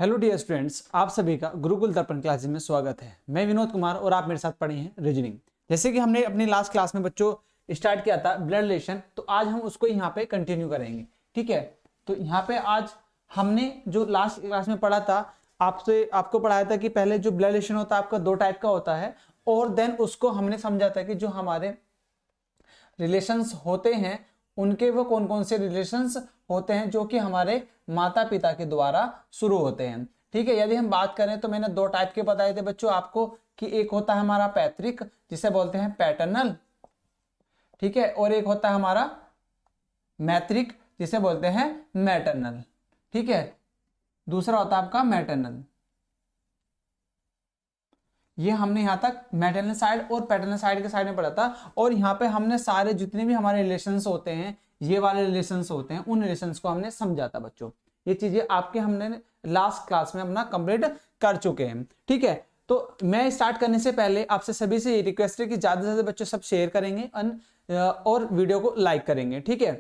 Hello dear students, आप सभी का गुरुकुल दर्पण क्लासेस में स्वागत है। मैं विनोद कुमार और आप मेरे साथ पढ़े हैं रीजनिंग। जैसे कि हमने अपनी लास्ट क्लास में बच्चों स्टार्ट किया था ब्लड रिलेशन, तो आज हम उसको यहाँ पे कंटिन्यू करेंगे। ठीक है, तो यहाँ पे आज हमने जो लास्ट क्लास में पढ़ा था, आपको पढ़ाया था कि पहले जो ब्लड रिलेशन होता है आपका दो टाइप का होता है, और देन उसको हमने समझा था कि जो हमारे रिलेशंस होते हैं उनके वो कौन कौन से रिलेशंस होते हैं जो कि हमारे माता पिता के द्वारा शुरू होते हैं। ठीक है, यदि हम बात करें तो मैंने दो टाइप के बताए थे बच्चों आपको कि एक होता है हमारा पैतृक जिसे बोलते हैं पैटर्नल, ठीक है, और एक होता है हमारा मैत्रिक जिसे बोलते हैं मैटरनल। ठीक है, दूसरा होता है आपका मैटरनल। ये हमने यहाँ तक मैटरनल साइड और पैटर्नल साइड के साइड में पढ़ा था, और यहाँ पे हमने सारे जितने भी हमारे रिलेशंस होते हैं, ये वाले रिलेशंस होते हैं, उन रिलेशंस को हमने समझा था बच्चों। ये चीजें आपके हमने लास्ट क्लास में अपना कंप्लीट कर चुके हैं। ठीक है, तो मैं स्टार्ट करने से पहले आपसे सभी से ये रिक्वेस्ट है कि ज्यादा से ज्यादा बच्चों सब शेयर करेंगे और वीडियो को लाइक करेंगे। ठीक है,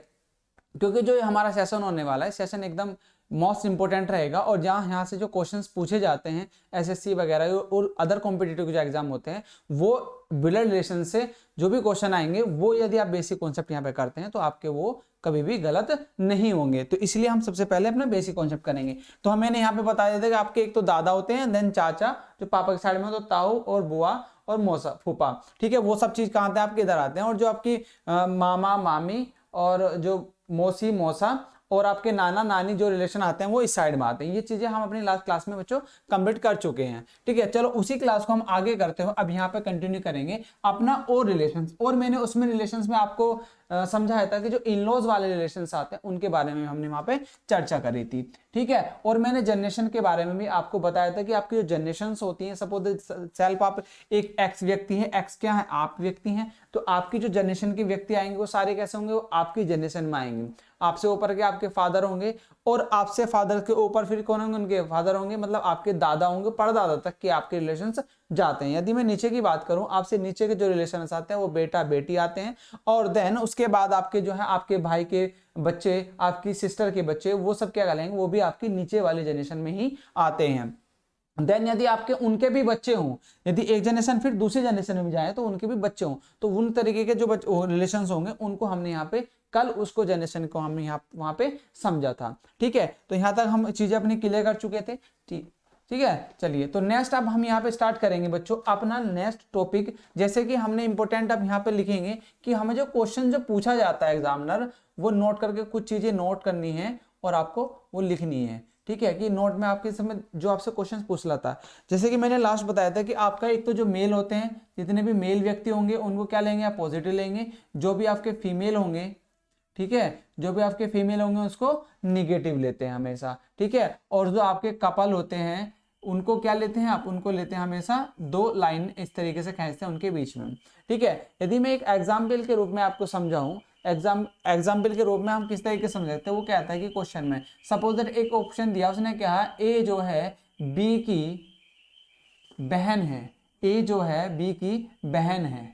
क्योंकि जो हमारा सेशन होने वाला है, सेशन एकदम मोस्ट इंपोर्टेंट रहेगा, और जहाँ यहाँ से जो क्वेश्चंस पूछे जाते हैं एसएससी वगैरह और अदर कॉम्पिटिटिव जो एग्जाम होते हैं, वो ब्लड रिलेशन से जो भी क्वेश्चन आएंगे वो यदि आप बेसिक कॉन्सेप्ट यहाँ पे करते हैं तो आपके वो कभी भी गलत नहीं होंगे। तो इसलिए हम सबसे पहले अपना बेसिक कॉन्सेप्ट करेंगे। तो हम मैंने यहाँ पे बता देते कि आपके एक तो दादा होते हैं, देन चाचा जो पापा के साइड में, तो ताऊ और बुआ और मौसा फूफा। ठीक है, वो सब चीज कहाँ आते हैं आपके इधर आते हैं, और जो आपकी मामा मामी और जो मौसी मौसा और आपके नाना नानी जो रिलेशन आते हैं वो इस साइड में आते हैं। ये चीजें हम अपनी लास्ट क्लास में बच्चों कंप्लीट कर चुके हैं। ठीक है, चलो उसी क्लास को हम आगे करते हो, अब यहाँ पे कंटिन्यू करेंगे अपना और रिलेशंस। और मैंने उसमें रिलेशंस में आपको समझाया था कि जो इनलॉज वाले रिलेशंस आते हैं उनके बारे में हमने वहां पे चर्चा करी थी। ठीक है, और मैंने जनरेशन के बारे में भी आपको बताया था कि आपकी जो जनरेशंस होती हैं, सपोज सेल्फ आप एक एक्स व्यक्ति है, एक्स क्या है आप व्यक्ति हैं, तो आपकी जो जनरेशन के व्यक्ति आएंगे वो सारे कैसे होंगे, वो आपकी जनरेशन में आएंगे। आपसे ऊपर के आपके फादर होंगे, और आपसे फादर के ऊपर फिर कौन होंगे, उनके फादर होंगे, मतलब आपके दादा होंगे, परदादा तक के आपके रिलेशंस जाते हैं। यदि मैं नीचे की बात करूं, आपसे नीचे के जो रिलेशंस आते हैं वो बेटा बेटी आते हैं, और देन उसके बाद आपके जो है आपके भाई के बच्चे, आपकी सिस्टर के बच्चे, वो सब क्या कहलाएंगे, वो भी आपकी नीचे वाली जनरेशन में ही आते हैं। देन यदि आपके उनके भी बच्चे हों, यदि एक जनरेशन फिर दूसरी जनरेशन में जाए तो उनके भी बच्चे हों, तो उन तरीके के जो रिलेशन होंगे उनको हमने यहाँ पे कल उसको जनरेशन को हमने यहाँ वहां पे समझा था। ठीक है, तो यहाँ तक हम चीजें अपनी क्लियर कर चुके थे। ठीक है, चलिए तो नेक्स्ट अब हम यहाँ पे स्टार्ट करेंगे बच्चों अपना नेक्स्ट टॉपिक। जैसे कि हमने इंपॉर्टेंट अब यहाँ पे लिखेंगे कि हमें जो क्वेश्चन जो पूछा जाता है एग्जामिनर, वो नोट करके कुछ चीजें नोट करनी है और आपको वो लिखनी है। ठीक है, कि नोट में आपके समय जो आपसे क्वेश्चन पूछ रहा था, जैसे कि मैंने लास्ट बताया था कि आपका एक तो जो मेल होते हैं, जितने भी मेल व्यक्ति होंगे उनको क्या लेंगे आप पॉजिटिव लेंगे, जो भी आपके फीमेल होंगे, ठीक है, जो भी आपके फीमेल होंगे उसको निगेटिव लेते हैं हमेशा। ठीक है, और जो आपके कपल होते हैं उनको क्या लेते हैं आप, उनको लेते हैं हमेशा दो लाइन इस तरीके से खींचते हैं उनके बीच में। ठीक है, यदि मैं एक एग्जाम्पल के रूप में आपको समझाऊं, एग्जाम्पल के रूप में हम किस तरीके से समझते हैं, वो कहता है कि क्वेश्चन में सपोज दैट एक ऑप्शन दिया, उसने कहा ए जो है बी की बहन है, ए जो है बी की बहन है।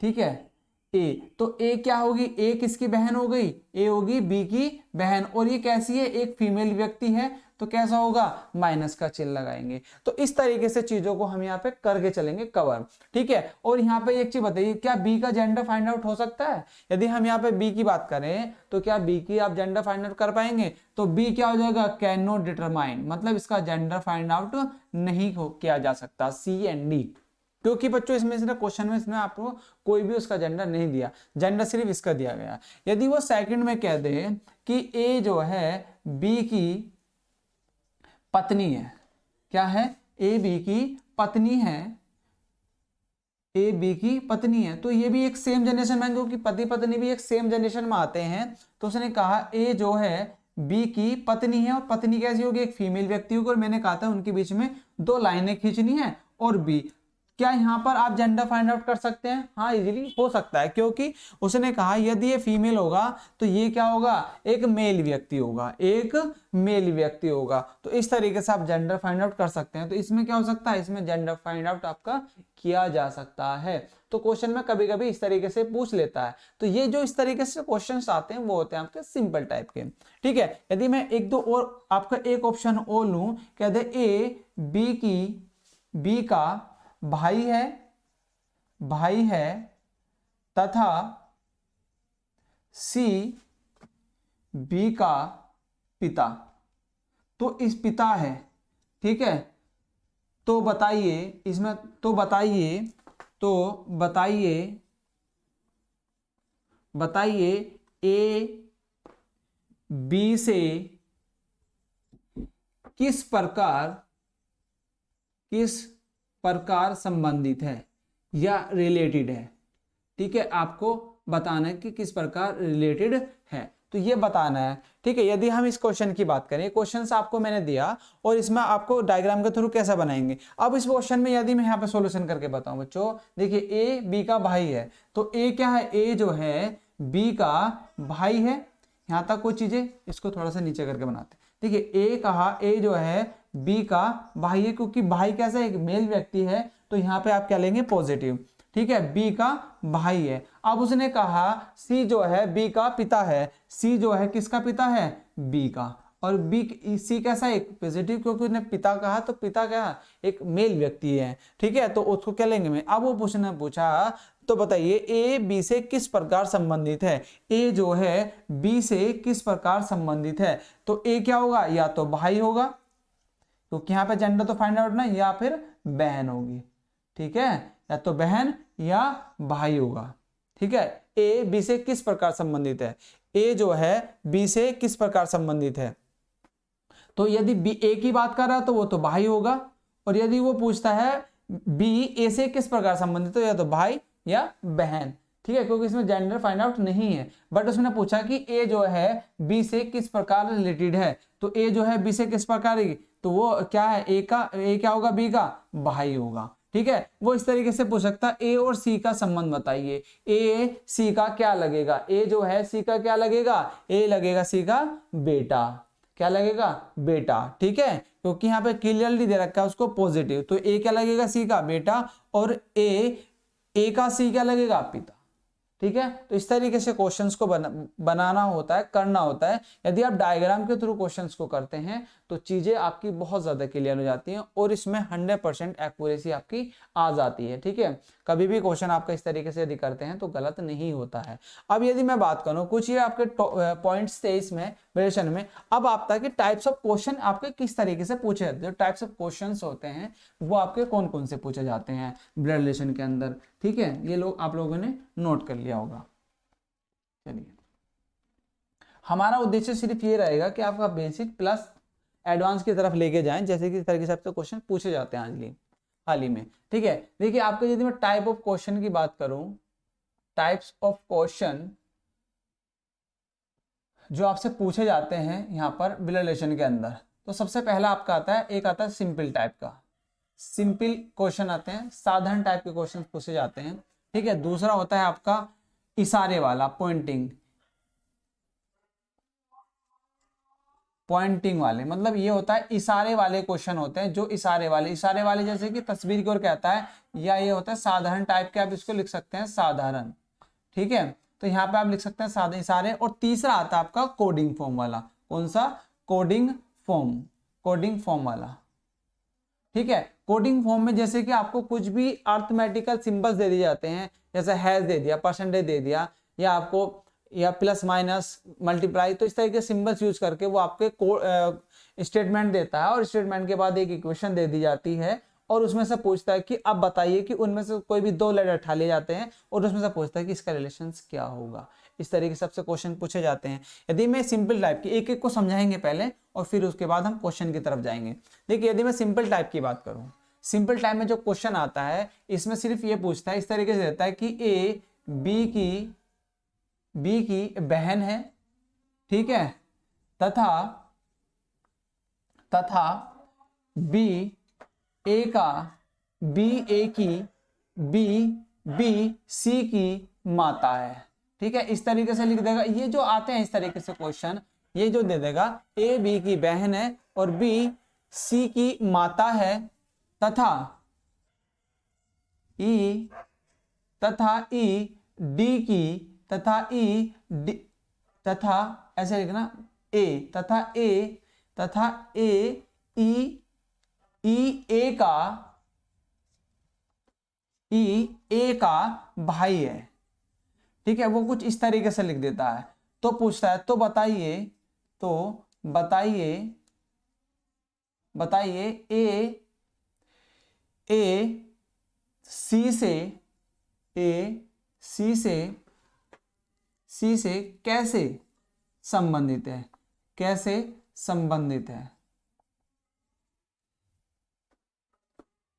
ठीक है, ए, तो ए क्या होगी, ए किसकी बहन हो गई, ए होगी बी की बहन, और ये कैसी है, एक फीमेल व्यक्ति है, तो कैसा होगा, माइनस का चिन्ह लगाएंगे। तो इस तरीके से चीजों को हम यहाँ पे करके चलेंगे कवर। ठीक है, और यहाँ पे एक चीज बताइए, क्या बी का जेंडर फाइंड आउट हो सकता है, यदि हम यहाँ पे बी की बात करें तो क्या बी की आप जेंडर फाइंड आउट कर पाएंगे, तो बी क्या हो जाएगा, कैन नॉट डिटरमाइन, मतलब इसका जेंडर फाइंड आउट नहीं किया जा सकता, सी एंड डी। क्योंकि बच्चों इसमें सिर्फ क्वेश्चन में इसमें आपको कोई भी उसका जेंडर नहीं दिया, जेंडर सिर्फ इसका दिया गया। यदि वो सेकंड में कह दे कि ए जो है बी की पत्नी है, क्या है, ए बी की पत्नी है, ए बी की पत्नी है, तो ये भी एक सेम जनरेशन में, क्योंकि पति पत्नी भी एक सेम जनरेशन में आते हैं। तो उसने कहा ए जो है बी की पत्नी है, और पत्नी कैसी होगी, एक फीमेल व्यक्ति होगी, और मैंने कहा था उनके बीच में दो लाइनें खींचनी है, और बी क्या यहाँ पर आप जेंडर फाइंड आउट कर सकते हैं? हाँ, इजीली हो सकता है, क्योंकि उसने कहा यदि ये फीमेल होगा तो ये क्या होगा, एक मेल व्यक्ति होगा, एक मेल व्यक्ति होगा। तो इस तरीके से आप जेंडर फाइंड आउट कर सकते हैं। तो इसमें क्या हो सकता है, इसमें जेंडर फाइंड आउट आपका किया जा सकता है। तो क्वेश्चन में कभी कभी इस तरीके से पूछ लेता है। तो ये जो इस तरीके से क्वेश्चंस आते हैं वो होते हैं आपके सिंपल टाइप के। ठीक है, यदि मैं एक दो और आपका एक ऑप्शन और लूं, कहते ए बी का भाई है तथा सी बी का पिता। तो इस पिता है, ठीक है, तो बताइए इसमें, तो बताइए ए बी से किस प्रकार संबंधित है या रिलेटेड है। ठीक है, आपको बताना है कि किस प्रकार रिलेटेड है, तो ये बताना है। ठीक है, यदि हम इस क्वेश्चन की बात करें, क्वेश्चन आपको मैंने दिया और इसमें आपको डायग्राम के थ्रू कैसा बनाएंगे। अब इस क्वेश्चन में यदि मैं यहाँ पे सॉल्यूशन करके बताऊं बच्चों, देखिए ए बी का भाई है, तो ए क्या है, ए जो है बी का भाई है। यहाँ तक कोई चीजें, इसको थोड़ा सा नीचे करके बनाते हैं। देखिए ए कहा, ए जो है बी का भाई है, क्योंकि भाई कैसा एक मेल व्यक्ति है, तो यहाँ पे आप क्या लेंगे, पॉजिटिव। ठीक है, बी का भाई है। अब उसने कहा सी जो है बी का पिता है, सी जो है किसका पिता है, बी का, और बी सी कैसा एक पॉजिटिव, क्योंकि उसने पिता कहा, तो पिता क्या एक मेल व्यक्ति है। ठीक है, तो उसको क्या लेंगे में। अब वो पूछा तो बताइए ए बी से किस प्रकार संबंधित है, ए जो है बी से किस प्रकार संबंधित है। तो ए क्या होगा, या तो भाई होगा, क्योंकि यहाँ पे जेंडर तो फाइंड आउट ना, या फिर बहन होगी। ठीक है, या तो बहन या भाई होगा। ठीक है, ए बी से किस प्रकार संबंधित है, ए जो है बी से किस प्रकार संबंधित है। तो यदि बी ए की बात कर रहा है तो वो तो भाई होगा, और यदि वो पूछता है बी ए से किस प्रकार संबंधित, तो या तो भाई या बहन। ठीक है, क्योंकि इसमें जेंडर फाइंड आउट नहीं है, बट उसने पूछा कि ए जो है बी से किस प्रकार रिलेटेड है, तो ए जो है बी से किस प्रकार, तो वो क्या है, ए क्या होगा, बी का भाई होगा। ठीक है, वो इस तरीके से पूछ सकता है ए और सी का संबंध बताइए, ए सी का क्या लगेगा, ए जो है सी का क्या लगेगा, ए लगेगा सी का बेटा, क्या लगेगा, बेटा। ठीक है, क्योंकि यहाँ पे क्लियरली दे रखा है उसको पॉजिटिव, तो ए क्या लगेगा, सी का बेटा, और ए का सी क्या लगेगा, पिता। ठीक है, तो इस तरीके से क्वेश्चंस को बनाना होता है, करना होता है। यदि आप डायग्राम के थ्रू क्वेश्चंस को करते हैं तो चीजें आपकी बहुत ज्यादा क्लियर हो जाती हैं, और इसमें 100% एक्यूरेसी आपकी आ जाती है। ठीक है, कभी भी क्वेश्चन आपका इस तरीके से यदि करते हैं तो गलत नहीं होता है। अब यदि मैं बात करूं, कुछ ये आपके पॉइंट्स थे इसमें वेरिएशन में। अब आपका कि टाइप्स ऑफ क्वेश्चन आपके किस तरीके से पूछे जाते हैं, जो टाइप्स ऑफ क्वेश्चन होते हैं वो आपके कौन कौन से पूछे जाते हैं ब्लड रिलेशन के अंदर। ठीक है, ये लोग आप लोगों ने नोट कर लिया होगा। चलिए, हमारा उद्देश्य सिर्फ ये रहेगा कि आपका बेसिक प्लस एडवांस की तरफ लेके जाएं, जैसे कि इस तरीके से आपसे क्वेश्चन पूछे जाते हैं हाल ही में। ठीक है, देखिए आपके यदि मैं टाइप ऑफ क्वेश्चन की बात करूं, टाइप्स ऑफ क्वेश्चन जो आपसे पूछे जाते हैं यहाँ पर ब्लड रिलेशन के अंदर, तो सबसे पहला आपका आता है, एक आता है सिंपल टाइप का, सिंपल क्वेश्चन आते हैं, साधारण टाइप के क्वेश्चन पूछे जाते हैं। ठीक है, दूसरा होता है आपका इशारे वाला, पॉइंटिंग वाले, मतलब ये होता है इशारे वाले क्वेश्चन होते हैं, जो इशारे वाले जैसे कि तस्वीर की ओर कहता है, या ये होता है साधारण टाइप के, आप इसको लिख सकते हैं साधारण। ठीक है, तो यहाँ पे आप लिख सकते हैं साधारण इशारे। और तीसरा आता है आपका कोडिंग फॉर्म वाला, कौन सा, कोडिंग फॉर्म वाला। ठीक है, कोडिंग फॉर्म में जैसे कि आपको कुछ भी अर्थमेटिकल सिंबल्स दे दिए जाते हैं, जैसे हैश दे दिया, परसेंटेज दे दिया, या आपको या प्लस माइनस मल्टीप्लाई, तो इस तरह के सिंबल्स यूज करके वो आपके स्टेटमेंट देता है, और स्टेटमेंट के बाद एक इक्वेशन दे दी जाती है, और उसमें से पूछता है कि अब बताइए कि उनमें से कोई भी दो लेटर उठा लिए जाते हैं, और उसमें से पूछता है कि इसका रिलेशन क्या होगा। इस तरीके से सबसे क्वेश्चन पूछे जाते हैं। यदि मैं सिंपल टाइप की, एक एक को समझाएंगे पहले और फिर उसके बाद हम क्वेश्चन की तरफ जाएंगे। देखिए, यदि मैं सिंपल टाइप की बात करूं, सिंपल टाइप में जो क्वेश्चन आता है इसमें सिर्फ ये पूछता है, इस तरीके से रहता है कि ए बी की बहन है, ठीक है, तथा बी ए का बी सी की माता है। ठीक है, इस तरीके से लिख देगा। ये जो आते हैं इस तरीके से क्वेश्चन, ये जो दे देगा ए बी की बहन है और बी सी की माता है तथा ई डी की तथा ऐसे लिखना ए तथा ए ए का भाई है। ठीक है, वो कुछ इस तरीके से लिख देता है। तो पूछता है तो बताइए ए सी से कैसे संबंधित है,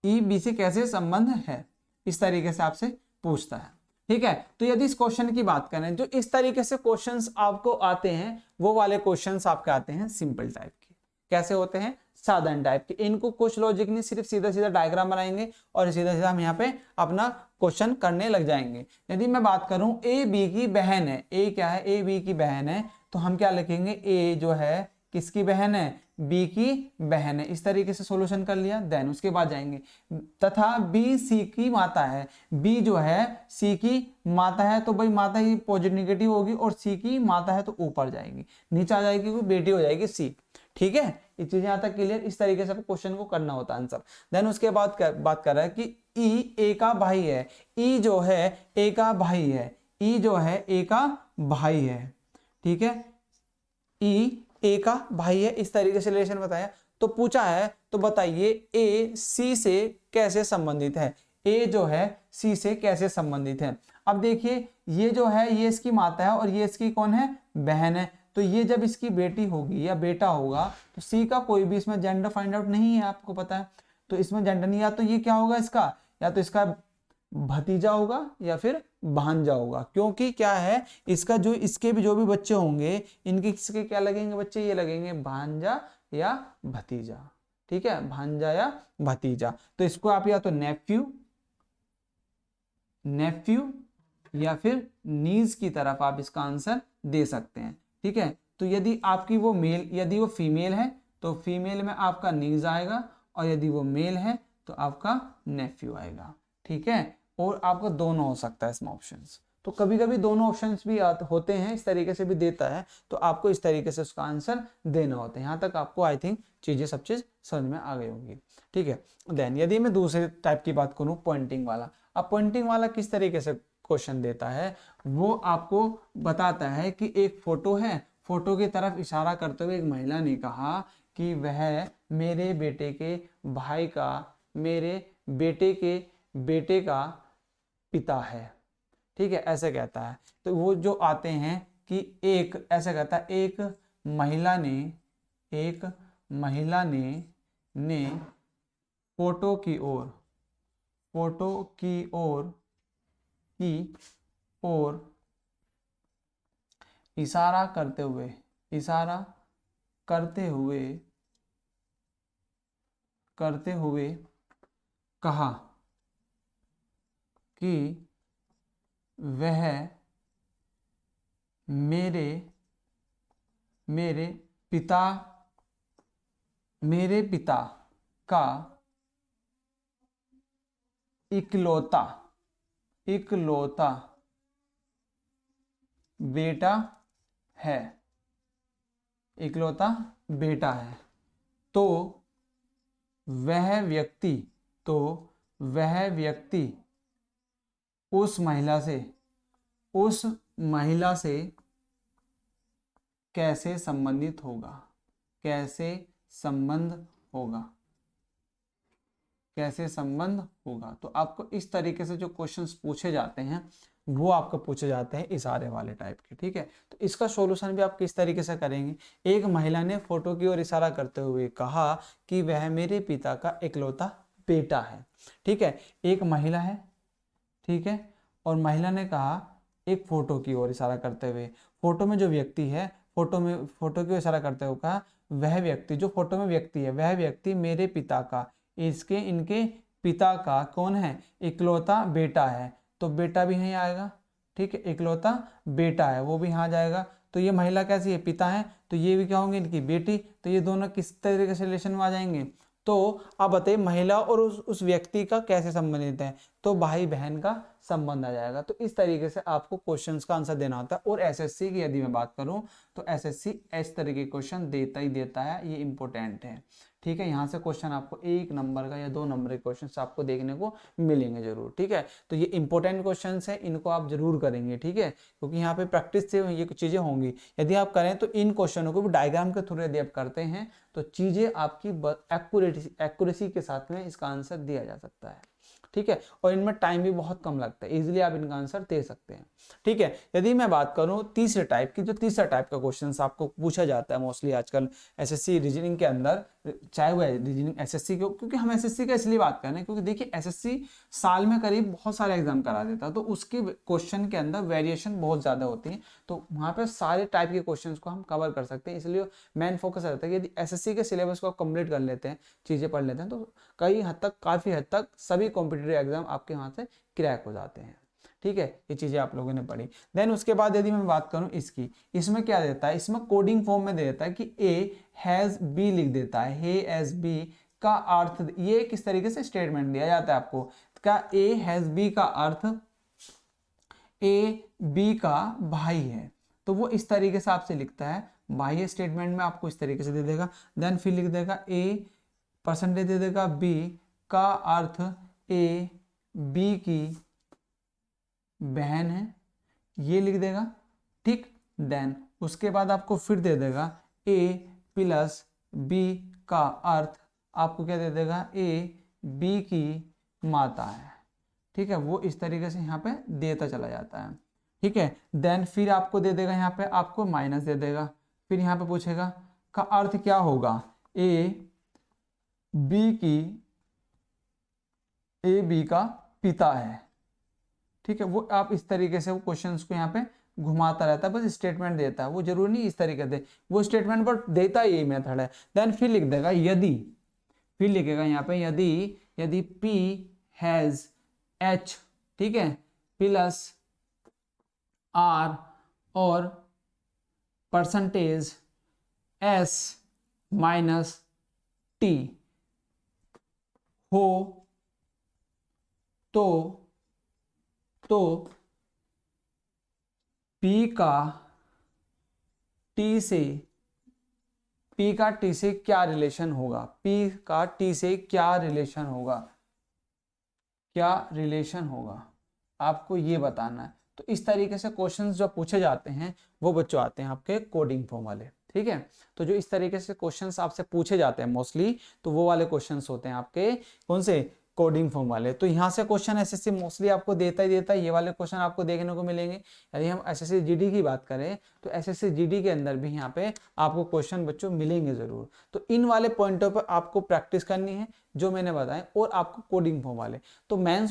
ई बी से कैसे संबंध है, इस तरीके से आपसे पूछता है। ठीक है, तो यदि इस क्वेश्चन की बात करें, जो इस तरीके से क्वेश्चंस आपको आते हैं वो वाले क्वेश्चंस आपके आते हैं सिंपल टाइप के। कैसे होते हैं? साधारण टाइप के। इनको कुछ लॉजिक नहीं, सिर्फ सीधा सीधा डायग्राम बनाएंगे और सीधा सीधा हम यहाँ पे अपना क्वेश्चन करने लग जाएंगे। यदि मैं बात करूं ए बी की बहन है, ए क्या है? ए बी की बहन है, तो हम क्या लिखेंगे? ए जो है किसकी बहन है? बी की बहन है। इस तरीके से सॉल्यूशन कर लिया। देन उसके बाद जाएंगे तथा बी सी की माता है। बी जो है सी की माता है, तो भाई माता ही पॉजिटिव नेगेटिव होगी और सी की माता है तो ऊपर जाएगी, नीचे आ जाएगी, कोई बेटी हो जाएगी सी। ठीक है, ये चीजें यहां तक क्लियर। इस तरीके से क्वेश्चन को करना होता है आंसर। देन उसके बाद बात कर रहा है कि ई ए का भाई है। ई जो है ए का भाई है, ई जो है ए का भाई है। ठीक है, ई ए का भाई है, इस तरीके से रिलेशन बताया। तो पूछा है तो बताइए ए सी से कैसे संबंधित है। ए जो है सी से कैसे संबंधित है। अब देखिए ये जो है ये इसकी माता है और ये इसकी कौन है? बहन है। तो ये जब इसकी बेटी होगी या बेटा होगा तो सी का कोई भी इसमें जेंडर फाइंड आउट नहीं है, आपको पता है। तो इसमें जेंडर नहीं, या तो ये क्या होगा इसका, या तो इसका भतीजा होगा या फिर भांजा होगा। क्योंकि क्या है, इसका जो इसके भी जो भी बच्चे होंगे इनके किसके क्या लगेंगे बच्चे? ये लगेंगे भांजा या भतीजा। ठीक है, भांजा या भतीजा। तो इसको आप या तो नेफ्यू या फिर नीज की तरफ आप इसका आंसर दे सकते हैं। ठीक है, तो यदि आपकी वो यदि वो फीमेल है तो फीमेल में आपका नीज आएगा, और यदि वो मेल है तो आपका नेफ्यू आएगा। ठीक है, और आपको दोनों हो सकता है इसमें ऑप्शंस। तो कभी कभी दोनों ऑप्शंस भी होते हैं, इस तरीके से भी देता है, तो आपको इस तरीके से उसका आंसर देना होता है। यहाँ तक आपको आई थिंक सब चीज समझ में आ गई होगी। ठीक है, देन यदि मैं दूसरे टाइप की बात करूँ, पॉइंटिंग वाला। अब पॉइंटिंग वाला किस तरीके से क्वेश्चन देता है, वो आपको बताता है कि एक फोटो है, फोटो की तरफ इशारा करते हुए एक महिला ने कहा कि वह मेरे बेटे के भाई का, मेरे बेटे का पिता है। ठीक है, ऐसे कहता है। तो वो जो आते हैं कि एक ऐसे कहता है, एक महिला ने फोटो की ओर इशारा करते हुए कहा कि वह मेरे पिता का इकलौता बेटा है, तो वह व्यक्ति उस महिला से कैसे संबंधित होगा, कैसे संबंध होगा। तो आपको इस तरीके से जो क्वेश्चंस पूछे जाते हैं वो आपको पूछे जाते हैं इशारे वाले टाइप के। ठीक है, तो इसका सॉल्यूशन भी आप किस तरीके से करेंगे। एक महिला ने फोटो की ओर इशारा करते हुए कहा कि वह मेरे पिता का इकलौता बेटा है। ठीक है, एक महिला है, ठीक है, और महिला ने कहा एक फोटो की ओर इशारा करते हुए, फोटो में जो व्यक्ति है, फोटो की ओर इशारा करते हुए कहा वह व्यक्ति, जो फोटो में व्यक्ति है वह व्यक्ति मेरे पिता का, इनके पिता का कौन है, इकलौता बेटा है, तो बेटा भी यहीं आएगा। ठीक है, इकलौता बेटा है वो भी यहाँ जाएगा। तो ये महिला कैसी है, पिता है, तो ये भी क्या होंगे, इनकी बेटी। तो ये दोनों किस तरीके से रिलेशन में आ जाएंगे। तो अब बताइए महिला और उस व्यक्ति का कैसे संबंधित है, तो भाई बहन का संबंध आ जाएगा। तो इस तरीके से आपको क्वेश्चंस का आंसर देना होता है। और एसएससी की यदि मैं बात करूं तो एसएससी इस तरीके के क्वेश्चन देता ही देता है, ये इंपॉर्टेंट है। ठीक है, यहाँ से क्वेश्चन आपको 1 नंबर का या 2 नंबर के क्वेश्चन आपको देखने को मिलेंगे जरूर। ठीक है, तो ये इंपॉर्टेंट क्वेश्चन है, इनको आप जरूर करेंगे। ठीक है, क्योंकि यहाँ पे प्रैक्टिस से ये चीजें होंगी। यदि आप करें तो इन क्वेश्चनों को भी डायग्राम के थ्रू यदि आप करते हैं तो चीजें आपकी एक्यूरेसी के साथ में इसका आंसर दिया जा सकता है। ठीक है, और इनमें टाइम भी बहुत कम लगता है, इजीली आप इनका आंसर दे सकते हैं। ठीक है, यदि मैं बात करूं तीसरे टाइप की, जो तीसरा टाइप का क्वेश्चन आपको पूछा जाता है मोस्टली आजकल एसएससी रीजनिंग के अंदर, चाहे वो रीजनिंग एसएससी को, क्योंकि हम एसएससी का इसलिए बात कर रहे हैं क्योंकि देखिए एसएससी साल में करीब बहुत सारे एग्जाम करा देता है, तो उसके क्वेश्चन के अंदर वेरिएशन बहुत ज्यादा होती है, तो वहां पर सारे टाइप के क्वेश्चन को हम कवर कर सकते हैं। इसलिए मेन फोकस रहता है कि यदि एसएससी के सिलेबस को आप कंप्लीट कर लेते हैं, चीजें पढ़ लेते हैं, तो कई हद तक, काफी हद तक सभी कॉम्पिटिटिव एग्जाम आपके वहां से क्रैक हो जाते हैं। ठीक है, ये चीजें आप लोगों ने पढ़ी। देन उसके बाद यदि मैं बात करूं इसकी, इसमें क्या देता है, इसमें कोडिंग फॉर्म में दे देता है कि ए हैज बी लिख देता है। हे एज बी का अर्थ, ये किस तरीके से स्टेटमेंट दिया जाता है आपको, क्या ए हैज बी का अर्थ ए बी का भाई है, तो वो इस तरीके से आपसे लिखता है। बाह्य स्टेटमेंट में आपको इस तरीके से दे देगा। देन फिर लिख देगा ए परसेंटेज दे देगा बी का अर्थ ए बी की बहन है, ये लिख देगा। ठीक, देन उसके बाद आपको फिर दे देगा ए प्लस बी का अर्थ आपको क्या दे देगा, ए बी की माता है। ठीक है, वो इस तरीके से यहाँ पे देता चला जाता है। ठीक है, देन फिर आपको दे देगा, यहाँ पे आपको माइनस दे देगा। फिर यहाँ पे पूछेगा का अर्थ क्या होगा, ए बी का पिता है। ठीक है, वो आप इस तरीके से वो क्वेश्चंस को यहाँ पे घुमाता रहता है, बस स्टेटमेंट देता है, वो जरूरी नहीं इस तरीके से, वो स्टेटमेंट पर देता यही मेथड है। देन फिर लिख देगा यदि, फिर लिखेगा यहाँ पे यदि P हैज H, ठीक है, प्लस R और परसेंटेज S माइनस T हो तो P का T से क्या रिलेशन होगा, P का T से क्या रिलेशन होगा, आपको ये बताना है। तो इस तरीके से क्वेश्चंस जो पूछे जाते हैं वो बच्चों आते हैं आपके कोडिंग फॉर्म वाले। ठीक है, तो जो इस तरीके से क्वेश्चंस आपसे पूछे जाते हैं मोस्टली, तो वो वाले क्वेश्चंस होते हैं आपके कौन से, कोडिंग फॉर्म वाले। तो यहाँ से क्वेश्चन एसएससी मोस्टली आपको देता ही देता है, ये वाले क्वेश्चन आपको देखने को मिलेंगे। यदि हम एसएससी जीडी की बात करें तो एसएससी जीडी के अंदर भी यहाँ पे आपको क्वेश्चन बच्चों मिलेंगे जरूर। तो इन वाले पॉइंटों पर आपको प्रैक्टिस करनी है जो मैंने बताए, और आपको कोडिंग फॉर्म वाले। तो मैन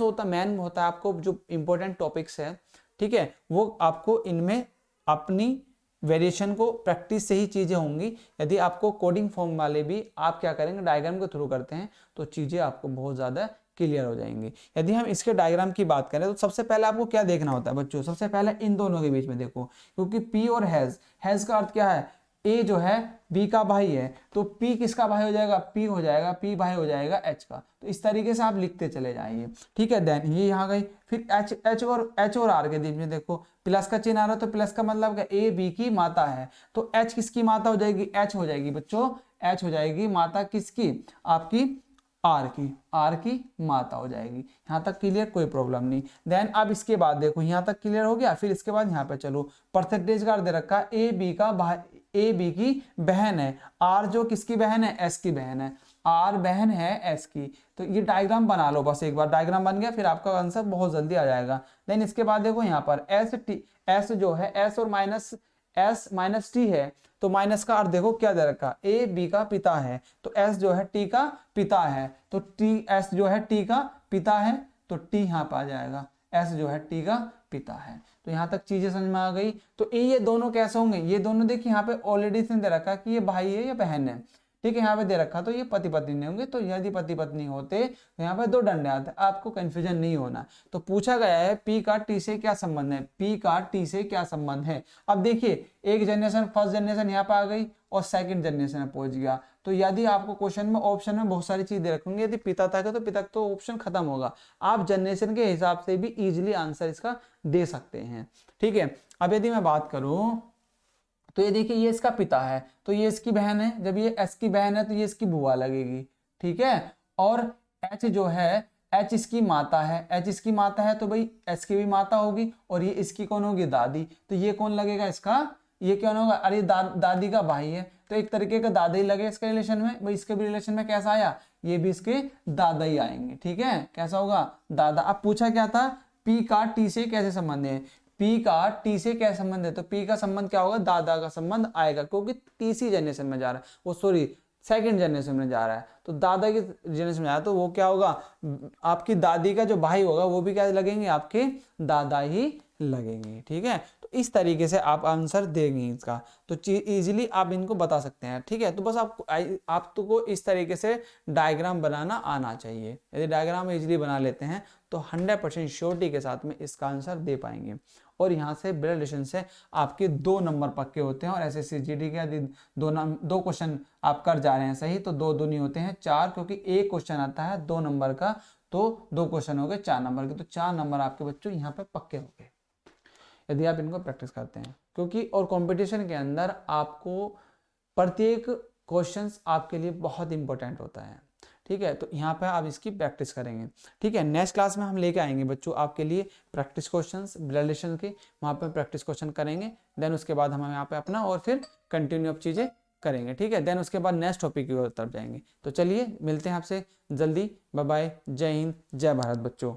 होता है आपको जो इंपॉर्टेंट टॉपिक्स है, ठीक है, वो आपको इनमें अपनी वेरिएशन को प्रैक्टिस से ही चीजें होंगी। यदि आपको कोडिंग फॉर्म वाले भी आप क्या करेंगे, डायग्राम के थ्रू करते हैं, तो चीजें आपको बहुत ज्यादा क्लियर हो जाएंगी। यदि हम इसके डायग्राम की बात करें तो सबसे पहले आपको क्या देखना होता है बच्चों, सबसे पहले इन दोनों के बीच में देखो, क्योंकि पी और हैज का अर्थ क्या है, ए जो है बी का भाई है, तो पी किसका भाई हो जाएगा, पी हो जाएगा, पी भाई हो जाएगा एच का। तो इस तरीके से आप लिखते चले जाइए। ठीक है, देन ये यहाँ गई। फिर एच और आर के बीच में देखो प्लस का चिन्ह आ रहा है, तो प्लस का मतलब क्या, ए बी की माता है, तो एच किसकी माता हो जाएगी, एच हो जाएगी बच्चों, एच हो जाएगी माता किसकी, आपकी आर की माता हो जाएगी। यहाँ तक क्लियर, कोई प्रॉब्लम नहीं। देन अब इसके बाद देखो यहाँ तक क्लियर हो गया। फिर इसके बाद यहाँ पे चलो, परसेंटेज का दे रखा है ए बी की बहन है, आर जो किसकी बहन है, एस की बहन है, आर बहन है एस की। तो ये डायग्राम बना लो, बस एक बार डायग्राम बन गया फिर आपका आंसर बहुत जल्दी आ जाएगा। देन इसके बाद देखो यहाँ पर एस जो है, एस और एस माइनस टी है, तो माइनस का अर्थ देखो क्या दे रखा, ए बी का पिता है, तो एस जो है टी का पिता है, तो टी एस जो है टी का पिता है, तो टी यहाँ पर आ जाएगा, एस जो है टी का पिता है। तो यहाँ तक चीजें समझ में आ गई। तो ये दोनों कैसे होंगे, ये दोनों देखिए यहाँ पे ऑलरेडी इसने दे रखा कि ये भाई है या बहन है। ठीक है, यहाँ पे दे रखा तो ये पति पत्नी नहीं होंगे, तो यदि पति पत्नी होते तो यहाँ पे 2 डंडे आते, आपको कंफ्यूजन नहीं होना। तो पूछा गया है पी का टी से क्या संबंध है, पी का टी से क्या संबंध है। अब देखिए एक जनरेशन, फर्स्ट जनरेशन यहाँ पे आ गई और सेकंड जनरेशन में पहुंच गया। तो यदि आपको क्वेश्चन में ऑप्शन में बहुत सारी चीज दे रखेंगे, यदि पिता तक है तो पिता तो ऑप्शन खत्म होगा, आप जनरेशन के हिसाब से भी इजीली आंसर इसका दे सकते हैं। ठीक है, अब यदि मैं बात करूं तो ये देखिए ये इसका पिता है, तो ये इसकी बहन है, जब ये एस की बहन है तो ये इसकी बुआ लगेगी। ठीक है, और एच जो है, एच इसकी माता है, एच इसकी माता है तो भाई एस की भी माता होगी, और ये इसकी कौन होगी, दादी। तो ये कौन लगेगा इसका, ये क्या होगा, अरे दादी का भाई है, तो एक तरीके का दादा ही लगे इसके रिलेशन में। भाई इसके भी रिलेशन में कैसा आया, ये भी इसके दादा ही आएंगे। ठीक है, कैसा होगा, दादा। अब पूछा क्या था, पी का टी से कैसे संबंध है, पी का टी से क्या संबंध है, तो पी का संबंध क्या होगा, दादा का संबंध आएगा, क्योंकि तीसरी जनरेशन में जा रहा है वो, सॉरी सेकंड जनरेशन में जा रहा है, तो दादा की जनरेशन में जा रहा है, तो वो क्या होगा, आपकी दादी का जो भाई होगा वो भी क्या लगेंगे, आपके दादा ही लगेंगे। ठीक है, तो इस तरीके से आप आंसर देंगे इसका, तो इजीली आप इनको बता सकते हैं। ठीक है, तो बस आपको इस तरीके से डायग्राम बनाना आना चाहिए। यदि डायग्राम इजीली बना लेते हैं तो 100% श्योरिटी के साथ में इसका आंसर दे पाएंगे। और यहाँ से ब्लड रिलेशन से आपके 2 नंबर पक्के होते हैं, और एसएससी जीडी के यदि 2 क्वेश्चन आप कर जा रहे हैं सही तो 2 दूनी होते हैं 4, क्योंकि एक क्वेश्चन आता है 2 नंबर का, तो 2 क्वेश्चन हो गए 4 नंबर के, तो 4 नंबर आपके बच्चों यहाँ पे पक्के हो गए यदि आप इनको प्रैक्टिस करते हैं। क्योंकि और कंपटीशन के अंदर आपको प्रत्येक क्वेश्चंस आपके लिए बहुत इंपॉर्टेंट होता है। ठीक है, तो यहाँ पे आप इसकी प्रैक्टिस करेंगे। ठीक है, नेक्स्ट क्लास में हम लेके आएंगे बच्चों आपके लिए प्रैक्टिस क्वेश्चंस ब्लड रिलेशन के, वहाँ पे प्रैक्टिस क्वेश्चन करेंगे, देन उसके बाद हम यहाँ पे अपना और फिर कंटिन्यू अप चीज़ें करेंगे। ठीक है, देन उसके बाद नेक्स्ट टॉपिक की तरफ जाएंगे। तो चलिए मिलते हैं आपसे जल्दी, बाय बाय, जय हिंद जय भारत बच्चों।